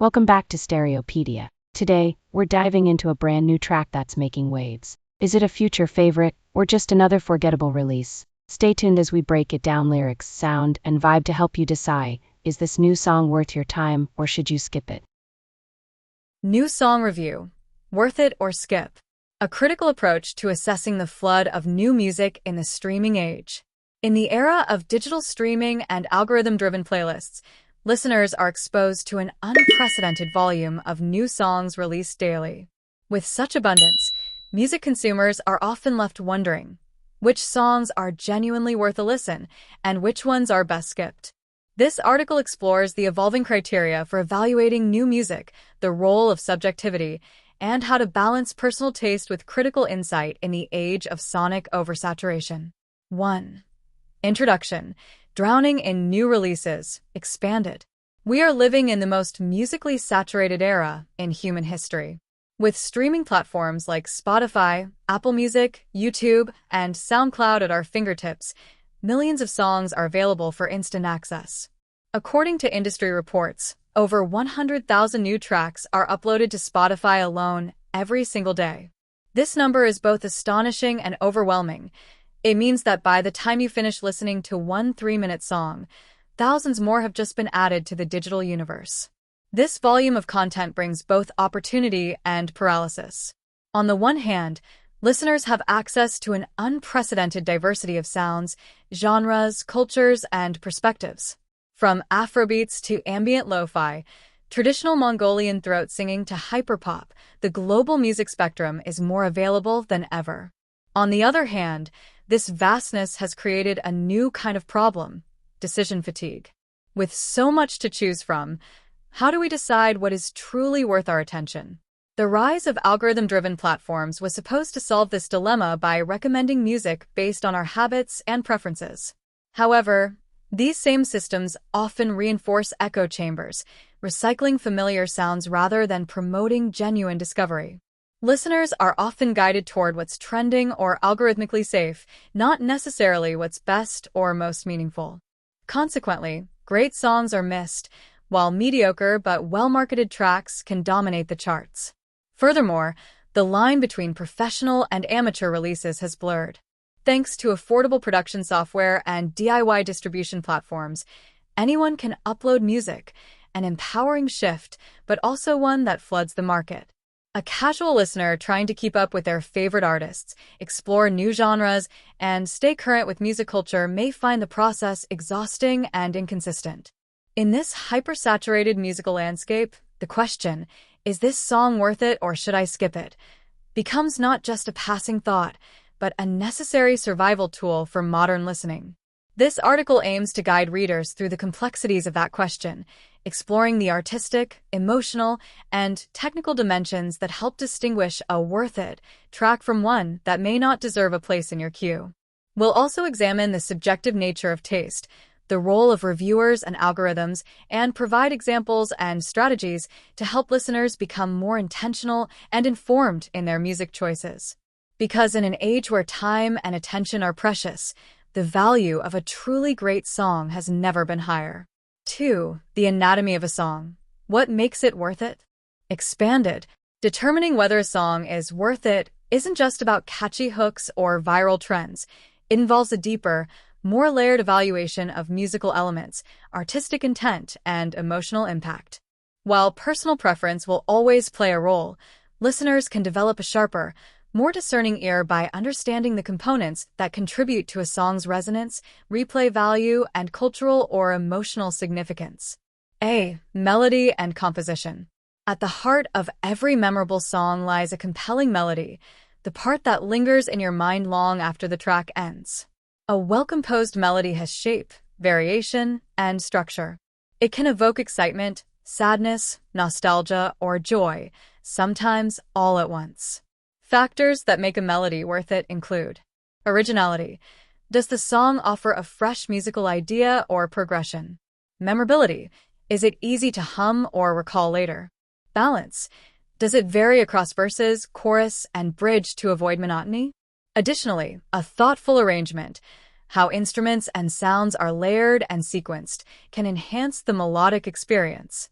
Welcome back to Stereopedia. Today, we're diving into a brand new track that's making waves. Is it a future favorite, or just another forgettable release? Stay tuned as we break it down lyrics, sound, and vibe to help you decide, is this new song worth your time, or should you skip it? New song review. Worth it or skip? A critical approach to assessing the flood of new music in the streaming age. In the era of digital streaming and algorithm-driven playlists, listeners are exposed to an unprecedented volume of new songs released daily. With such abundance, music consumers are often left wondering which songs are genuinely worth a listen and which ones are best skipped. This article explores the evolving criteria for evaluating new music, the role of subjectivity, and how to balance personal taste with critical insight in the age of sonic oversaturation. 1. Introduction. Drowning in new releases. Expanded. We are living in the most musically saturated era in human history. With streaming platforms like Spotify, Apple Music, YouTube, and SoundCloud at our fingertips, millions of songs are available for instant access. According to industry reports, over 100,000 new tracks are uploaded to Spotify alone every single day. This number is both astonishing and overwhelming. It means that by the time you finish listening to one 3-minute song, thousands more have just been added to the digital universe. This volume of content brings both opportunity and paralysis. On the one hand, listeners have access to an unprecedented diversity of sounds, genres, cultures, and perspectives. From Afrobeats to ambient lo-fi, traditional Mongolian throat singing to hyperpop, the global music spectrum is more available than ever. On the other hand, this vastness has created a new kind of problem: decision fatigue. With so much to choose from, how do we decide what is truly worth our attention? The rise of algorithm-driven platforms was supposed to solve this dilemma by recommending music based on our habits and preferences. However, these same systems often reinforce echo chambers, recycling familiar sounds rather than promoting genuine discovery. Listeners are often guided toward what's trending or algorithmically safe, not necessarily what's best or most meaningful. Consequently, great songs are missed, while mediocre but well-marketed tracks can dominate the charts. Furthermore, the line between professional and amateur releases has blurred. Thanks to affordable production software and DIY distribution platforms, anyone can upload music, an empowering shift, but also one that floods the market. A casual listener trying to keep up with their favorite artists, explore new genres, and stay current with music culture may find the process exhausting and inconsistent. In this hyper-saturated musical landscape, the question, "Is this song worth it or should I skip it?" becomes not just a passing thought, but a necessary survival tool for modern listening. This article aims to guide readers through the complexities of that question, exploring the artistic, emotional, and technical dimensions that help distinguish a worth it track from one that may not deserve a place in your queue. We'll also examine the subjective nature of taste, the role of reviewers and algorithms, and provide examples and strategies to help listeners become more intentional and informed in their music choices. Because in an age where time and attention are precious, the value of a truly great song has never been higher. 2. The anatomy of a song. What makes it worth it? Expanded. Determining whether a song is worth it isn't just about catchy hooks or viral trends. It involves a deeper, more layered evaluation of musical elements, artistic intent, and emotional impact. While personal preference will always play a role, listeners can develop a sharper, more discerning ear by understanding the components that contribute to a song's resonance, replay value, and cultural or emotional significance. A. Melody and composition. At the heart of every memorable song lies a compelling melody, the part that lingers in your mind long after the track ends. A well-composed melody has shape, variation, and structure. It can evoke excitement, sadness, nostalgia, or joy, sometimes all at once. Factors that make a melody worth it include originality. Does the song offer a fresh musical idea or progression? Memorability. Is it easy to hum or recall later? Balance. Does it vary across verses, chorus, and bridge to avoid monotony? Additionally, a thoughtful arrangement. How instruments and sounds are layered and sequenced can enhance the melodic experience.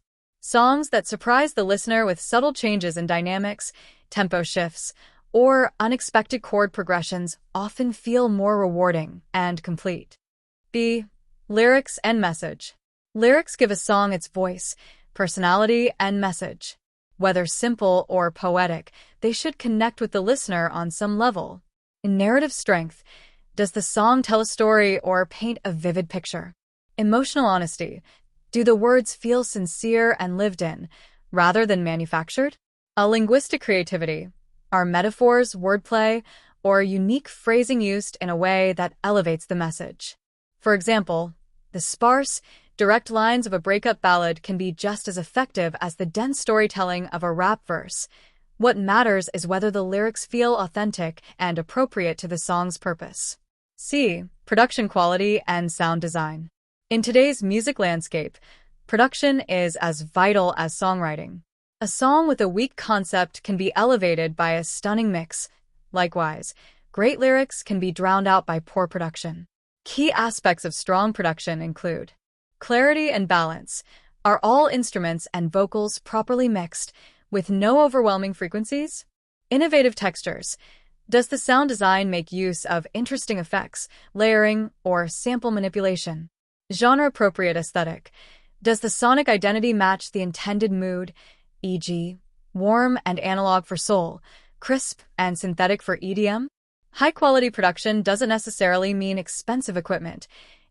Songs that surprise the listener with subtle changes in dynamics, tempo shifts, or unexpected chord progressions often feel more rewarding and complete. B. Lyrics and message. Lyrics give a song its voice, personality, and message. Whether simple or poetic, they should connect with the listener on some level. In narrative strength, does the song tell a story or paint a vivid picture? Emotional honesty. Do the words feel sincere and lived in, rather than manufactured? A linguistic creativity. Are metaphors, wordplay, or unique phrasing used in a way that elevates the message? For example, the sparse, direct lines of a breakup ballad can be just as effective as the dense storytelling of a rap verse. What matters is whether the lyrics feel authentic and appropriate to the song's purpose. C. Production quality and sound design. In today's music landscape, production is as vital as songwriting. A song with a weak concept can be elevated by a stunning mix. Likewise, great lyrics can be drowned out by poor production. Key aspects of strong production include clarity and balance. Are all instruments and vocals properly mixed, with no overwhelming frequencies? Innovative textures. Does the sound design make use of interesting effects, layering, or sample manipulation? Genre-appropriate aesthetic. Does the sonic identity match the intended mood, e.g., warm and analog for soul, crisp and synthetic for EDM? High-quality production doesn't necessarily mean expensive equipment.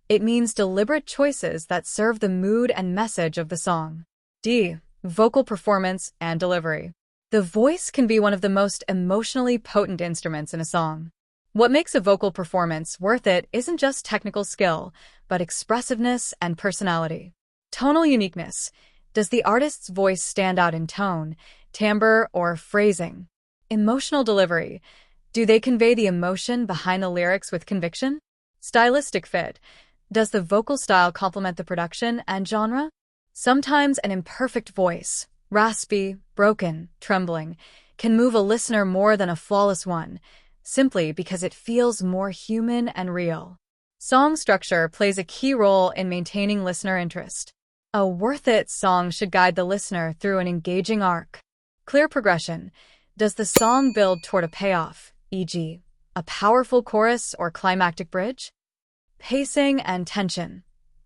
It means deliberate choices that serve the mood and message of the song. D. Vocal performance and delivery. The voice can be one of the most emotionally potent instruments in a song. What makes a vocal performance worth it isn't just technical skill, but expressiveness and personality. Tonal uniqueness. Does the artist's voice stand out in tone, timbre, or phrasing? Emotional delivery. Do they convey the emotion behind the lyrics with conviction? Stylistic fit. Does the vocal style complement the production and genre? Sometimes an imperfect voice, raspy, broken, trembling, can move a listener more than a flawless one, simply because it feels more human and real. Song structure plays a key role in maintaining listener interest. A worth-it song should guide the listener through an engaging arc. Clear progression. Does the song build toward a payoff, e.g., a powerful chorus or climactic bridge? Pacing and tension.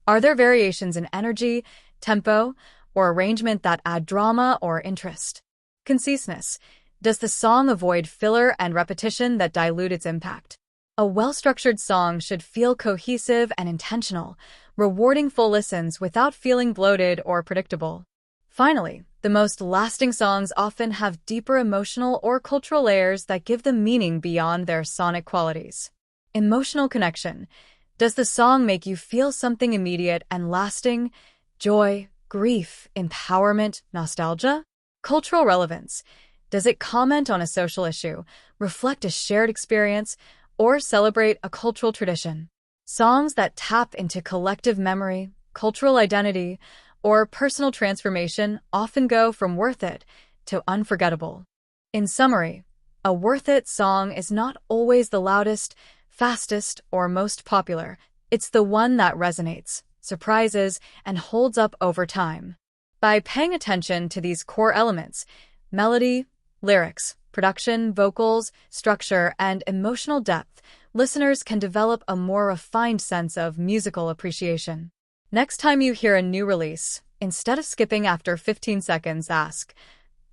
Are there variations in energy, tempo, or arrangement that add drama or interest? Conciseness. Does the song avoid filler and repetition that dilute its impact? A well-structured song should feel cohesive and intentional, rewarding full listens without feeling bloated or predictable. Finally, the most lasting songs often have deeper emotional or cultural layers that give them meaning beyond their sonic qualities. Emotional connection. Does the song make you feel something immediate and lasting? Joy, grief, empowerment, nostalgia? Cultural relevance. Does it comment on a social issue, reflect a shared experience, or celebrate a cultural tradition? Songs that tap into collective memory, cultural identity, or personal transformation often go from worth it to unforgettable. In summary, a worth it song is not always the loudest, fastest, or most popular. It's the one that resonates, surprises, and holds up over time. By paying attention to these core elements, melody, lyrics, production, vocals, structure, and emotional depth, listeners can develop a more refined sense of musical appreciation. Next time you hear a new release, instead of skipping after 15 seconds, ask,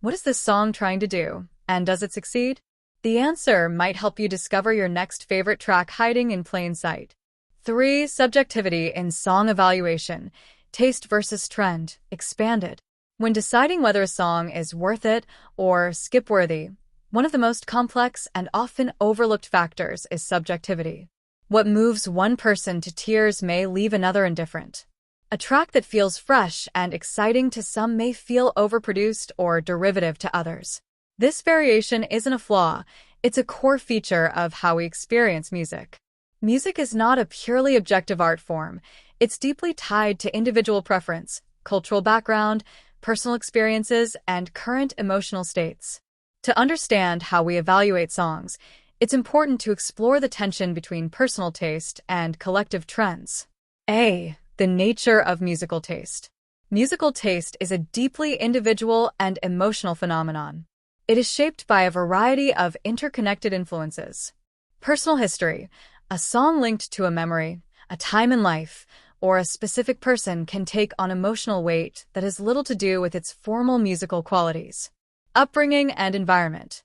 what is this song trying to do, and does it succeed? The answer might help you discover your next favorite track hiding in plain sight. 3. Subjectivity in song evaluation. Taste versus trend. Expanded. When deciding whether a song is worth it or skip-worthy, one of the most complex and often overlooked factors is subjectivity. What moves one person to tears may leave another indifferent. A track that feels fresh and exciting to some may feel overproduced or derivative to others. This variation isn't a flaw, it's a core feature of how we experience music. Music is not a purely objective art form. It's deeply tied to individual preference, cultural background, personal experiences, and current emotional states. To understand how we evaluate songs, it's important to explore the tension between personal taste and collective trends. A. The nature of musical taste. Musical taste is a deeply individual and emotional phenomenon. It is shaped by a variety of interconnected influences. Personal history, a song linked to a memory, a time in life, or a specific person can take on emotional weight that has little to do with its formal musical qualities. Upbringing and environment.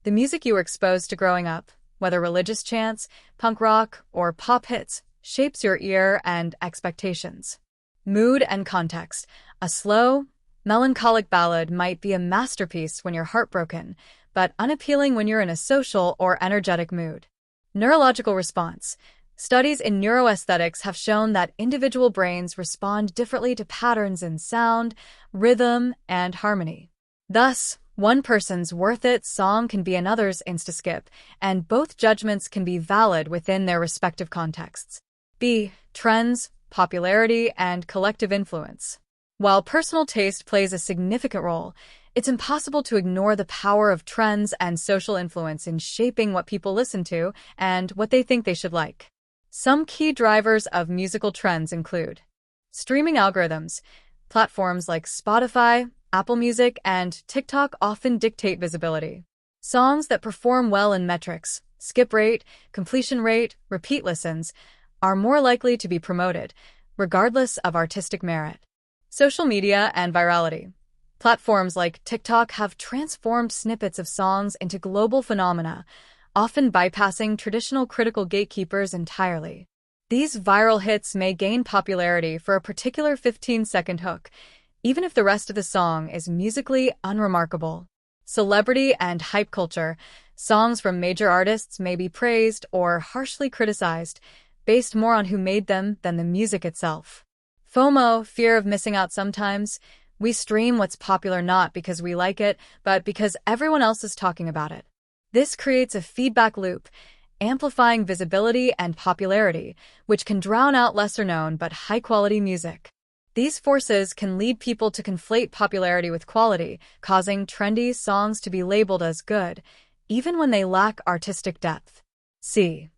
The music you were exposed to growing up, whether religious chants, punk rock, or pop hits, shapes your ear and expectations. Mood and context. A slow, melancholic ballad might be a masterpiece when you're heartbroken, but unappealing when you're in a social or energetic mood. Neurological response. Studies in neuroaesthetics have shown that individual brains respond differently to patterns in sound, rhythm, and harmony. Thus, one person's Worth It song can be another's Insta-skip, and both judgments can be valid within their respective contexts. B. Trends, popularity, and collective influence. While personal taste plays a significant role, it's impossible to ignore the power of trends and social influence in shaping what people listen to and what they think they should like. Some key drivers of musical trends include streaming algorithms. Platforms like Spotify, Apple Music, and TikTok often dictate visibility. Songs that perform well in metrics, skip rate, completion rate, repeat listens, are more likely to be promoted, regardless of artistic merit. Social media and virality. Platforms like TikTok have transformed snippets of songs into global phenomena, often bypassing traditional critical gatekeepers entirely. These viral hits may gain popularity for a particular 15-second hook, even if the rest of the song is musically unremarkable. Celebrity and hype culture. Songs from major artists may be praised or harshly criticized, based more on who made them than the music itself. FOMO, fear of missing out. Sometimes we stream what's popular not because we like it, but because everyone else is talking about it. This creates a feedback loop, amplifying visibility and popularity, which can drown out lesser-known but high-quality music. These forces can lead people to conflate popularity with quality, causing trendy songs to be labeled as good, even when they lack artistic depth. C.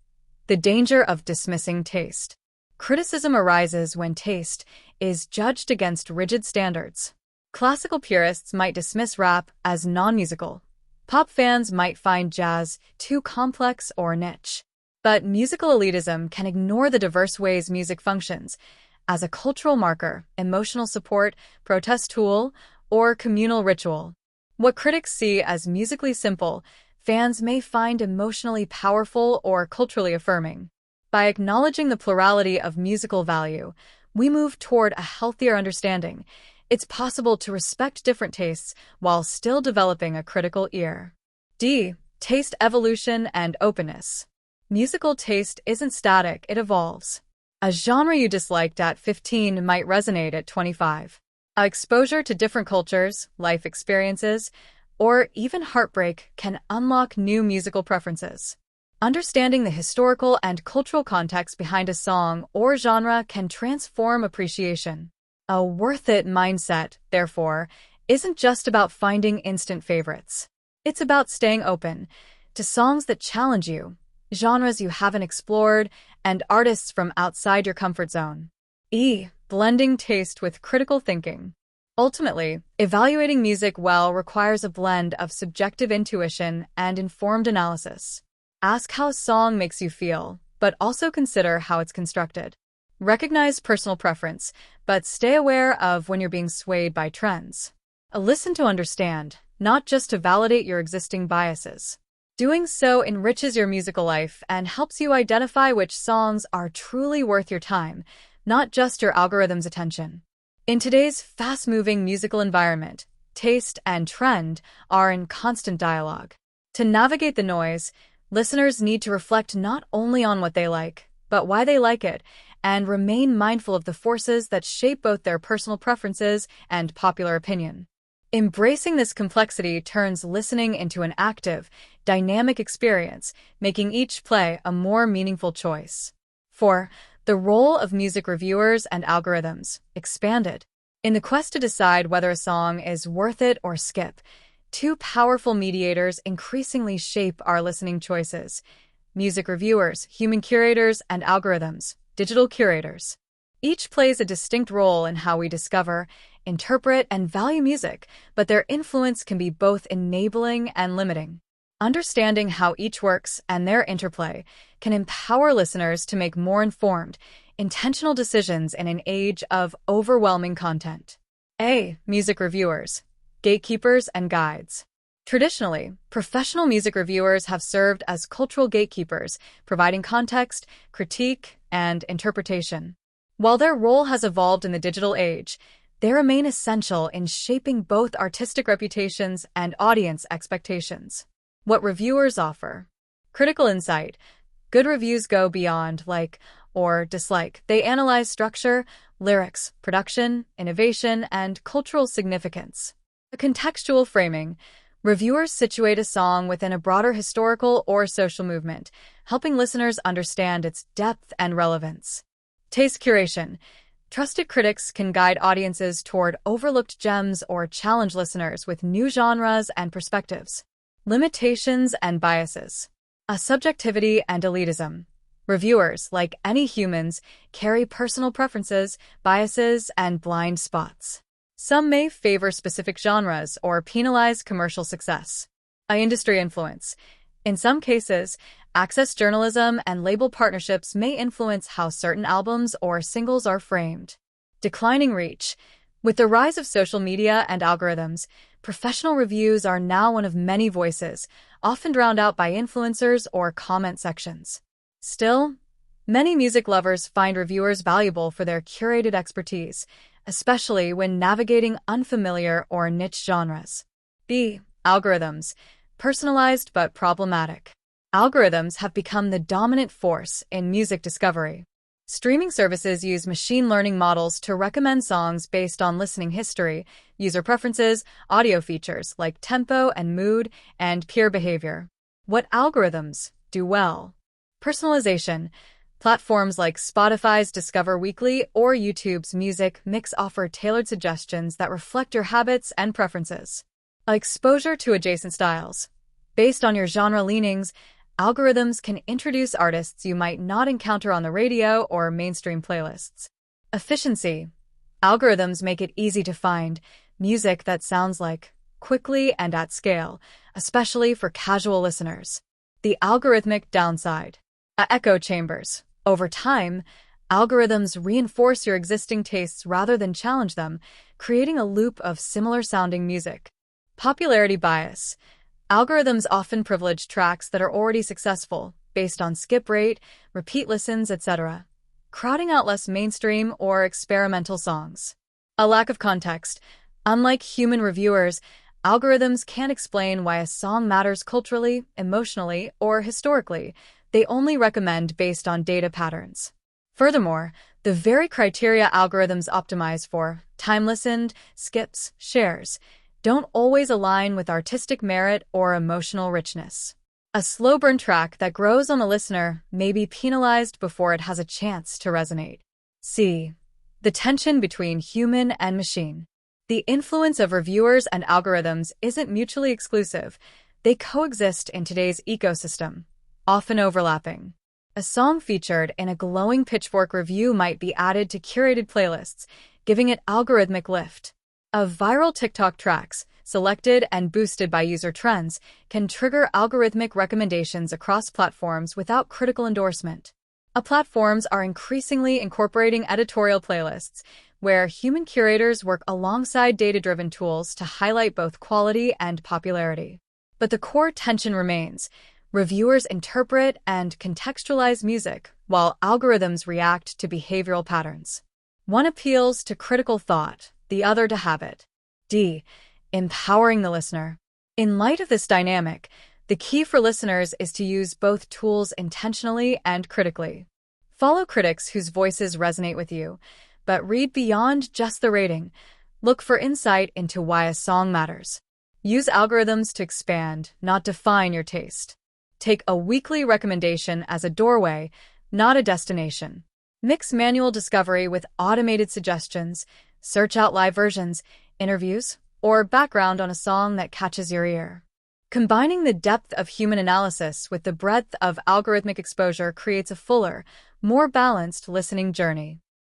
The danger of dismissing taste. Criticism arises when taste is judged against rigid standards. Classical purists might dismiss rap as non-musical. Pop fans might find jazz too complex or niche. But musical elitism can ignore the diverse ways music functions as a cultural marker, emotional support, protest tool, or communal ritual. What critics see as musically simple, fans may find emotionally powerful or culturally affirming. By acknowledging the plurality of musical value, we move toward a healthier understanding. It's possible to respect different tastes while still developing a critical ear. D. Taste evolution and openness. Musical taste isn't static, it evolves. A genre you disliked at 15 might resonate at 25. Exposure to different cultures, life experiences, or even heartbreak can unlock new musical preferences. Understanding the historical and cultural context behind a song or genre can transform appreciation. A worth it mindset, therefore, isn't just about finding instant favorites. It's about staying open to songs that challenge you, genres you haven't explored, and artists from outside your comfort zone. E. Blending taste with critical thinking. Ultimately, evaluating music well requires a blend of subjective intuition and informed analysis. Ask how a song makes you feel, but also consider how it's constructed. Recognize personal preference, but stay aware of when you're being swayed by trends. Listen to understand, not just to validate your existing biases. Doing so enriches your musical life and helps you identify which songs are truly worth your time, not just your algorithm's attention. In today's fast-moving musical environment, taste and trend are in constant dialogue. To navigate the noise, listeners need to reflect not only on what they like, but why they like it, and remain mindful of the forces that shape both their personal preferences and popular opinion. Embracing this complexity turns listening into an active, dynamic experience, making each play a more meaningful choice. 4. The role of music reviewers and algorithms, expanded. In the quest to decide whether a song is worth it or skip, two powerful mediators increasingly shape our listening choices: music reviewers, human curators, and algorithms, digital curators. Each plays a distinct role in how we discover, interpret, and value music, but their influence can be both enabling and limiting. Understanding how each works and their interplay can empower listeners to make more informed, intentional decisions in an age of overwhelming content. A. Music reviewers, gatekeepers, and guides. Traditionally, professional music reviewers have served as cultural gatekeepers, providing context, critique, and interpretation. While their role has evolved in the digital age, they remain essential in shaping both artistic reputations and audience expectations. What reviewers offer. Critical insight. Good reviews go beyond like or dislike. They analyze structure, lyrics, production, innovation, and cultural significance. A contextual framing. Reviewers situate a song within a broader historical or social movement, helping listeners understand its depth and relevance. Taste curation. Trusted critics can guide audiences toward overlooked gems or challenge listeners with new genres and perspectives. Limitations and biases. A subjectivity and elitism. Reviewers, like any humans, carry personal preferences, biases, and blind spots. Some may favor specific genres or penalize commercial success. Industry influence. In some cases, access journalism and label partnerships may influence how certain albums or singles are framed. Declining reach. With the rise of social media and algorithms, professional reviews are now one of many voices, often drowned out by influencers or comment sections. Still, many music lovers find reviewers valuable for their curated expertise, especially when navigating unfamiliar or niche genres. B. Algorithms. Personalized but problematic. Algorithms have become the dominant force in music discovery. Streaming services use machine learning models to recommend songs based on listening history, user preferences, audio features like tempo and mood, and peer behavior. What algorithms do well? Personalization. Platforms like Spotify's Discover Weekly or YouTube's Music Mix offer tailored suggestions that reflect your habits and preferences. Exposure to adjacent styles. Based on your genre leanings, algorithms can introduce artists you might not encounter on the radio or mainstream playlists. Efficiency. Algorithms make it easy to find music that sounds like quickly and at scale, especially for casual listeners. The algorithmic downside. Echo chambers. Over time, algorithms reinforce your existing tastes rather than challenge them, creating a loop of similar-sounding music. Popularity bias. Algorithms often privilege tracks that are already successful, based on skip rate, repeat listens, etc., crowding out less mainstream or experimental songs. A lack of context. Unlike human reviewers, algorithms can't explain why a song matters culturally, emotionally, or historically. They only recommend based on data patterns. Furthermore, the very criteria algorithms optimize for, time listened, skips, shares, don't always align with artistic merit or emotional richness. A slow burn track that grows on the listener may be penalized before it has a chance to resonate. C. The tension between human and machine. The influence of reviewers and algorithms isn't mutually exclusive. They coexist in today's ecosystem, often overlapping. A song featured in a glowing Pitchfork review might be added to curated playlists, giving it algorithmic lift. Of viral TikTok tracks, selected and boosted by user trends, can trigger algorithmic recommendations across platforms without critical endorsement. Platforms are increasingly incorporating editorial playlists, where human curators work alongside data-driven tools to highlight both quality and popularity. But the core tension remains. Reviewers interpret and contextualize music, while algorithms react to behavioral patterns. One appeals to critical thought, the other to habit. D. Empowering the listener. In light of this dynamic, the key for listeners is to use both tools intentionally and critically. Follow critics whose voices resonate with you, but read beyond just the rating. Look for insight into why a song matters. Use algorithms to expand, not define your taste. Take a weekly recommendation as a doorway, not a destination. Mix manual discovery with automated suggestions. Search out live versions, interviews, or background on a song that catches your ear. Combining the depth of human analysis with the breadth of algorithmic exposure creates a fuller, more balanced listening journey.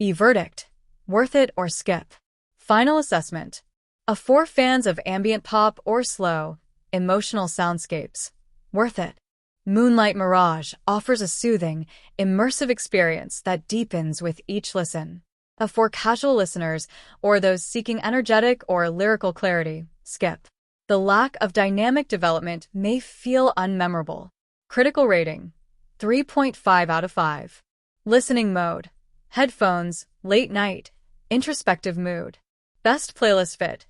Verdict: worth it or skip. Final assessment: for fans of ambient pop or slow, emotional soundscapes, worth it. Moonlight Mirage offers a soothing, immersive experience that deepens with each listen. For casual listeners or those seeking energetic or lyrical clarity, skip. The lack of dynamic development may feel unmemorable. Critical rating: 3.5 out of 5. Listening mode: headphones, late night, introspective mood. Best playlist fit: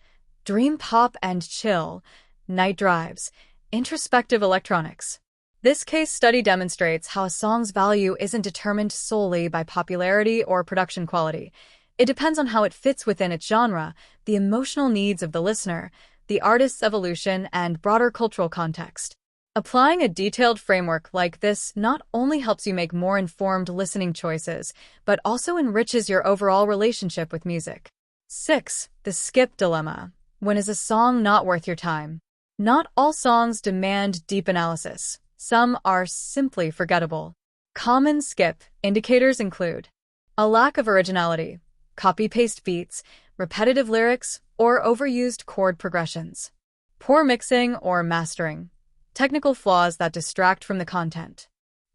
dream pop and chill, night drives, introspective electronics. This case study demonstrates how a song's value isn't determined solely by popularity or production quality. It depends on how it fits within its genre, the emotional needs of the listener, the artist's evolution, and broader cultural context. Applying a detailed framework like this not only helps you make more informed listening choices, but also enriches your overall relationship with music. 6. The skip dilemma. When is a song not worth your time? Not all songs demand deep analysis. Some are simply forgettable. Common skip indicators include a lack of originality, copy-paste beats, repetitive lyrics, or overused chord progressions, poor mixing or mastering, technical flaws that distract from the content,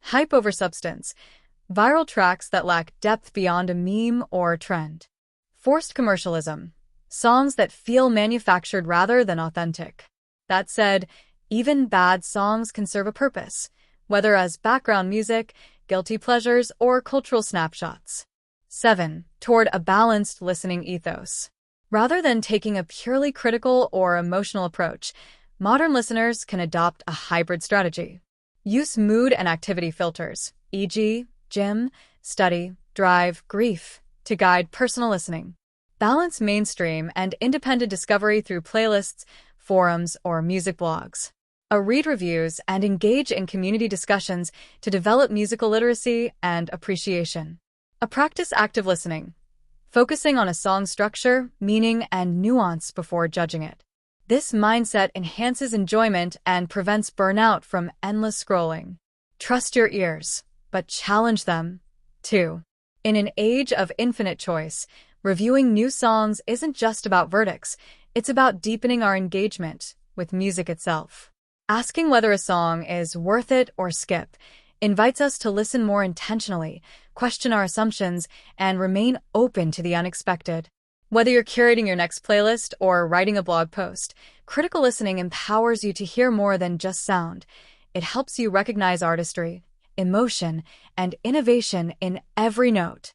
hype over substance, viral tracks that lack depth beyond a meme or trend, forced commercialism, songs that feel manufactured rather than authentic. That said, even bad songs can serve a purpose, whether as background music, guilty pleasures, or cultural snapshots. 7. Toward a balanced listening ethos. Rather than taking a purely critical or emotional approach, modern listeners can adopt a hybrid strategy. Use mood and activity filters, e.g., gym, study, drive, grief, to guide personal listening. Balance mainstream and independent discovery through playlists, forums, or music blogs. Read reviews and engage in community discussions to develop musical literacy and appreciation. Practice active listening, focusing on a song's structure, meaning, and nuance before judging it. This mindset enhances enjoyment and prevents burnout from endless scrolling. Trust your ears, but challenge them, too. In an age of infinite choice, reviewing new songs isn't just about verdicts, it's about deepening our engagement with music itself. Asking whether a song is worth it or skip invites us to listen more intentionally, question our assumptions, and remain open to the unexpected. Whether you're curating your next playlist or writing a blog post, critical listening empowers you to hear more than just sound. It helps you recognize artistry, emotion, and innovation in every note.